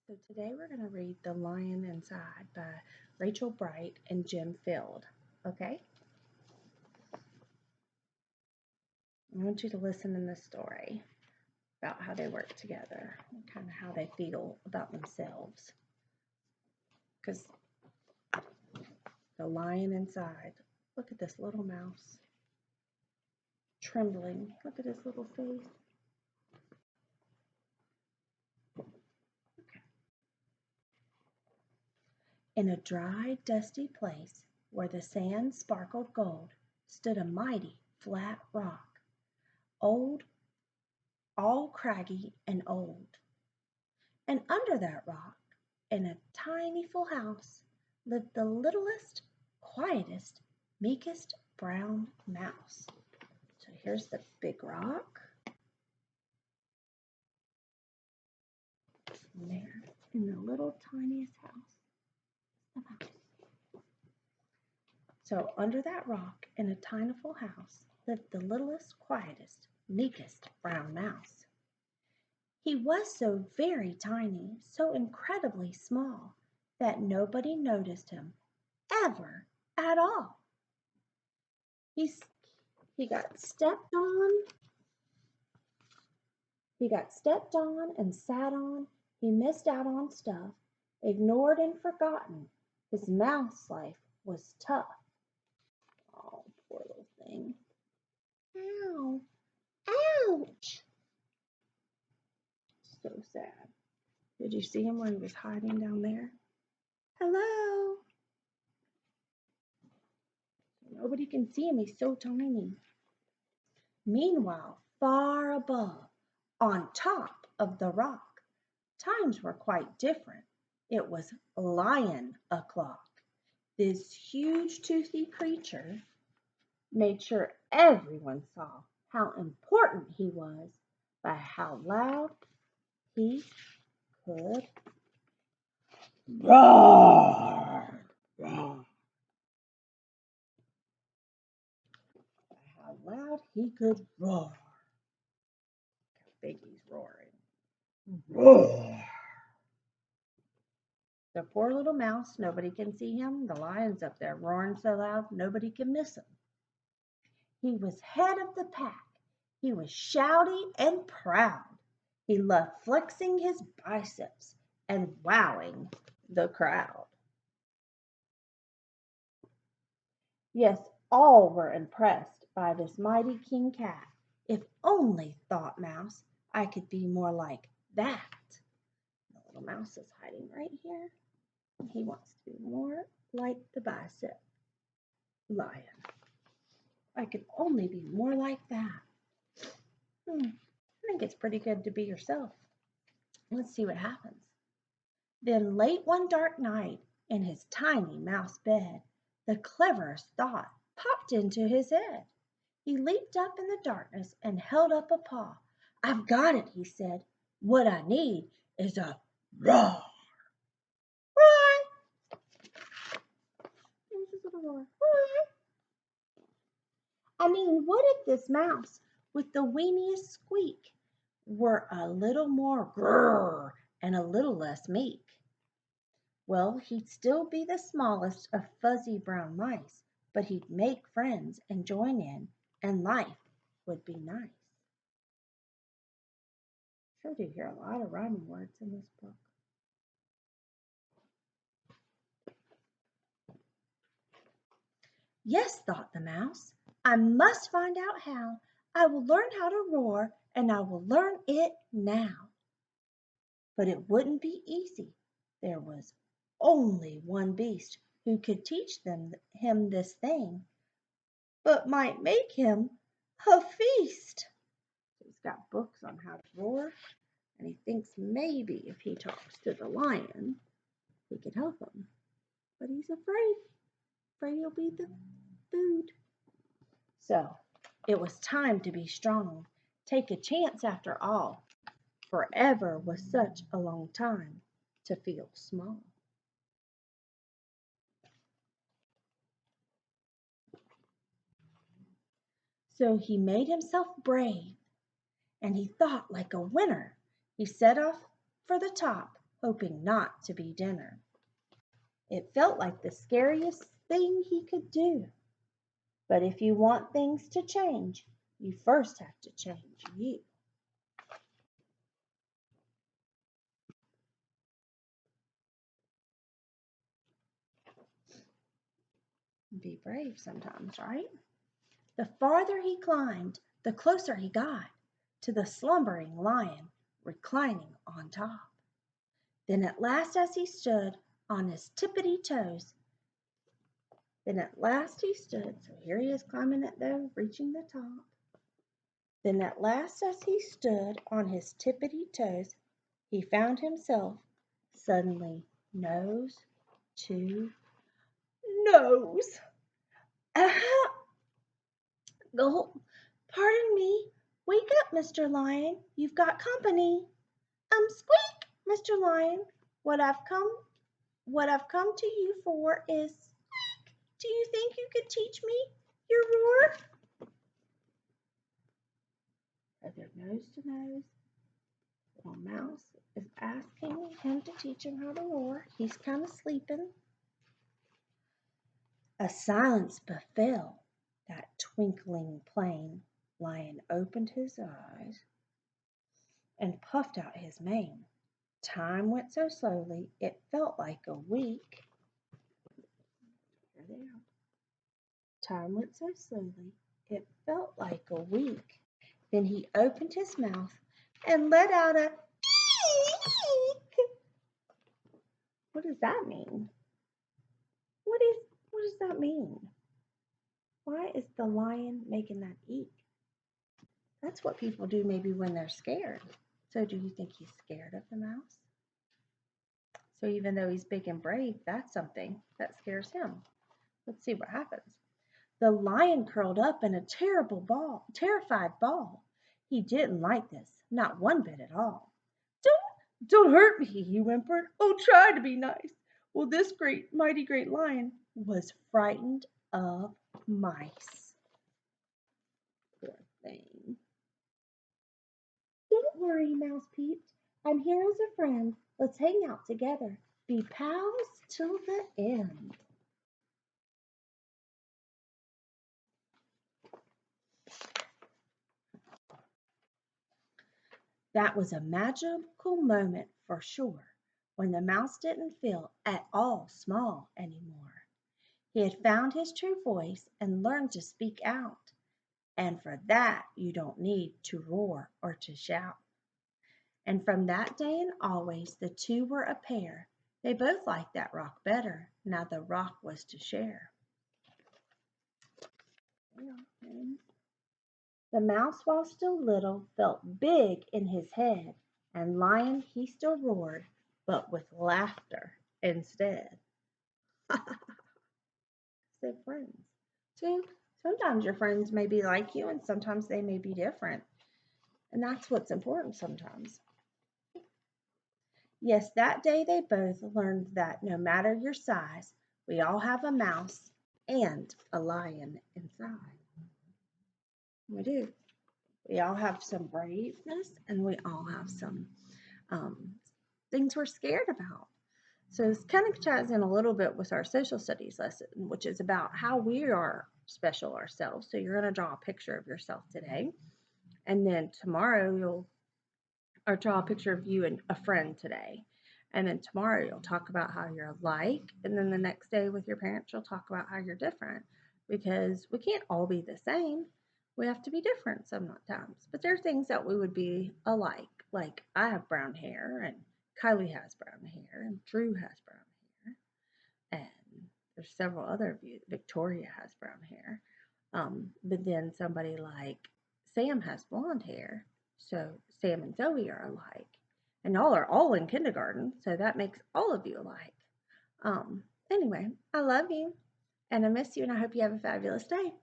So today we're going to read The Lion Inside by Rachel Bright and Jim Field. Okay? I want you to listen in this story about how they work together and kind of how they feel about themselves. Because the lion inside, look at this little mouse trembling. Look at his little face. In a dry, dusty place where the sand sparkled gold stood a mighty, flat rock, old, all craggy and old. And under that rock, in a tiny full house, lived the littlest, quietest, meekest brown mouse. So here's the big rock. And there, in the little tiniest house, the mouse. So under that rock, in a tiny full house, lived the littlest, quietest, meekest brown mouse. He was so very tiny, so incredibly small, that nobody noticed him ever at all. He got stepped on. He got stepped on and sat on. He missed out on stuff, ignored and forgotten. His mouse life was tough. Oh, poor little thing. Ow. Ouch. So sad. Did you see him when he was hiding down there? Hello. Nobody can see him. He's so tiny. Meanwhile, far above, on top of the rock, times were quite different. It was Lion o'clock. This huge toothy creature made sure everyone saw how important he was by how loud he could roar. Roar. By how loud he could roar. How big he's roaring. Roar. The poor little mouse, nobody can see him. The lion's up there roaring so loud, nobody can miss him. He was head of the pack. He was shouty and proud. He loved flexing his biceps and wowing the crowd. Yes, all were impressed by this mighty king cat. If only, thought Mouse, I could be more like that. The little mouse is hiding right here. He wants to be more like the bicep lion. I could only be more like that. I think it's pretty good to be yourself. Let's see what happens. Then late one dark night, in his tiny mouse bed, the cleverest thought popped into his head. He leaped up in the darkness and held up a paw. I've got it, he said. What I need is a roar. Roar. There's his little roar. Roar. I mean, what if this mouse with the weeniest squeak were a little more grrr and a little less meek? Well, he'd still be the smallest of fuzzy brown mice, but he'd make friends and join in, and life would be nice. Sure do hear a lot of rhyming words in this book. Yes, thought the mouse, I must find out how. I will learn how to roar, and I will learn it now. But it wouldn't be easy. There was only one beast who could teach him this thing, but might make him a feast. He's got books on how to roar, and he thinks maybe if he talks to the lion, he could help him. But he's afraid he'll be the food. So it was time to be strong. Take a chance after all. Forever was such a long time to feel small. So he made himself brave, and he thought like a winner. He set off for the top, hoping not to be dinner. It felt like the scariest thing he could do. But if you want things to change, you first have to change you. Be brave sometimes, right? The farther he climbed, the closer he got to the slumbering lion reclining on top. Then at last as he stood on his tippity toes, so here he is climbing it though, reaching the top. Then at last as he stood on his tippity toes, he found himself suddenly nose to nose. Gulp. Pardon me. Wake up, Mr. Lion. You've got company. Squeak, Mr. Lion. What I've come to you for is squeak. Do you think you could teach me your roar? So they're nose to nose. Little Mouse is asking him to teach him how to roar. He's kind of sleeping. A silence befell that twinkling plain. Lion opened his eyes and puffed out his mane. Time went so slowly it felt like a week. Here they are. Time went so slowly it felt like a week. Then he opened his mouth and let out a eek. What does that mean? What does that mean? Why is the lion making that eek? That's what people do maybe when they're scared. So do you think he's scared of the mouse? So even though he's big and brave, that's something that scares him. Let's see what happens. The lion curled up in a terrified ball. He didn't like this, not one bit at all. Don't hurt me, he whimpered. Oh, try to be nice. Well, this mighty great lion was frightened of mice. Poor thing. Don't worry, Mouse peeped. I'm here as a friend. Let's hang out together. Be pals till the end. That was a magical moment for sure, when the mouse didn't feel at all small anymore. He had found his true voice and learned to speak out, and for that you don't need to roar or to shout. And from that day and always the two were a pair. They both liked that rock better, now the rock was to share. The mouse, while still little, felt big in his head, and Lion he still roared, but with laughter instead. So friends. So sometimes your friends may be like you, and sometimes they may be different. And that's what's important sometimes. Yes, that day they both learned that no matter your size, we all have a mouse and a lion inside. We do. We all have some braveness and we all have some things we're scared about. So this kind of ties in a little bit with our social studies lesson, which is about how we are special ourselves. So you're going to draw a picture of yourself today. And then tomorrow you'll draw a picture of you and a friend today. And then tomorrow you'll talk about how you're alike. And then the next day with your parents, you'll talk about how you're different. Because we can't all be the same. We have to be different sometimes. But there are things that we would be alike. Like I have brown hair and Kylie has brown hair and Drew has brown hair. And there's several other of you. Victoria has brown hair. But then somebody like Sam has blonde hair. So Sam and Zoe are alike. And y'all are all in kindergarten. So that makes all of you alike. Anyway, I love you and I miss you and I hope you have a fabulous day.